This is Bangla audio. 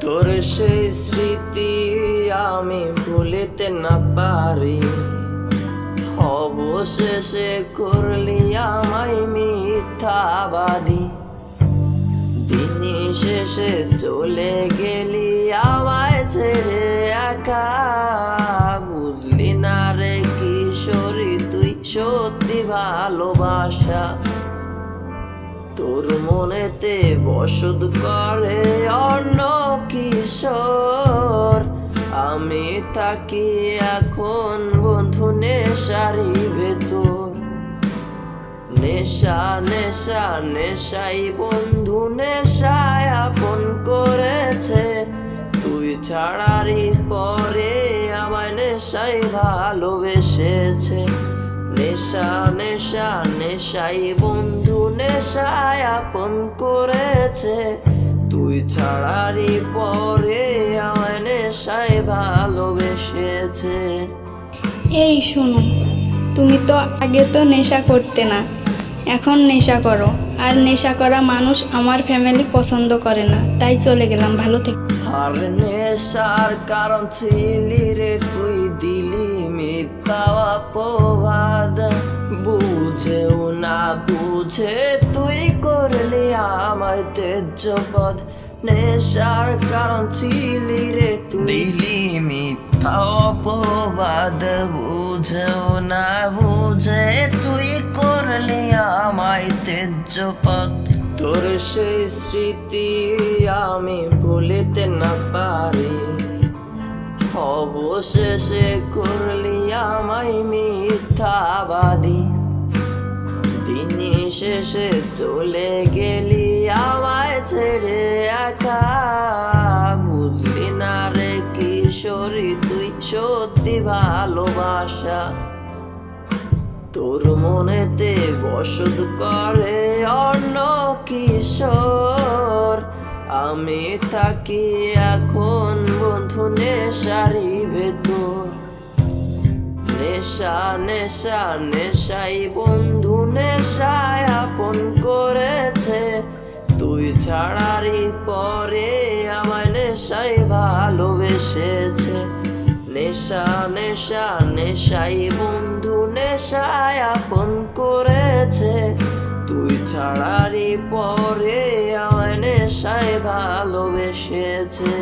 তোর সেই স্মৃতি আমি ভুলিতে না পারি, অবশেষে করলি আমায় মিথ্যাবাদী। দিন শেষে চলে গেলি আমায় ছেড়ে একা, বুঝলি না রে কিশোরী তুই সত্যি ভালোবাসা। তোর মনেতে বসত করে অন্য কিশোর, আমি থাকি এখন বন্ধু নেশারি ভেতর। নেশা নেশা নেশাই বন্ধু নেশায় আপন করেছে, তুই ছাড়ারই পরে আমায় নেশাই ভালোবেসেছে। নেশা নেশা নেশাই বন্ধু নেশায় আপন করেছে, তুই ছাড়ারই পরে আমায় নেশায় ভালোবেসেছে। এই শোনো, তুমি তো আগে তো নেশা করতে না, এখন নেশা করো। আর নেশা করা মানুষ আমার ফ্যামিলি পছন্দ করে না, তাই চলে গেলাম। ভালো থেকে। আর নেশার কারণ ছিলি রে তুই, দিলি মিথ্যা অপবাদ। বুঝেও না বুঝে তুই করলি আমায় তেজপদ। নেশার কারণ ছিলি রে তুই, দিলি মিথ্যা অপবাদ। বুঝেও না বুঝে তুই করলি আমায় তেজপদ। তোর সেই স্মৃতি আমি ভুলিতে না পারি, অবশেষে করলি আমায় মিথ্যাবাদী। দিন শেষে চলে গেলি আমায় ছেড়ে একা, বুঝলি না রে কিশোরী তুই সত্যি ভালোবাসা। তোর মনেতে বসত করে অন্য কিশোর, আমি থাকি এখন বন্ধু নেশারি ভেতর। নেশা নেশা নেশাই বন্ধু নেশায় আপন করেছে, তুই ছাড়ারই পরে আমায় নেশায় ভালোবেসেছে। নেশা নেশা নেশাই বন্ধু নেশায় আপন করেছে, তুই ছাড়ারই পরে আমায় নেশায় ভালোবেসেছে।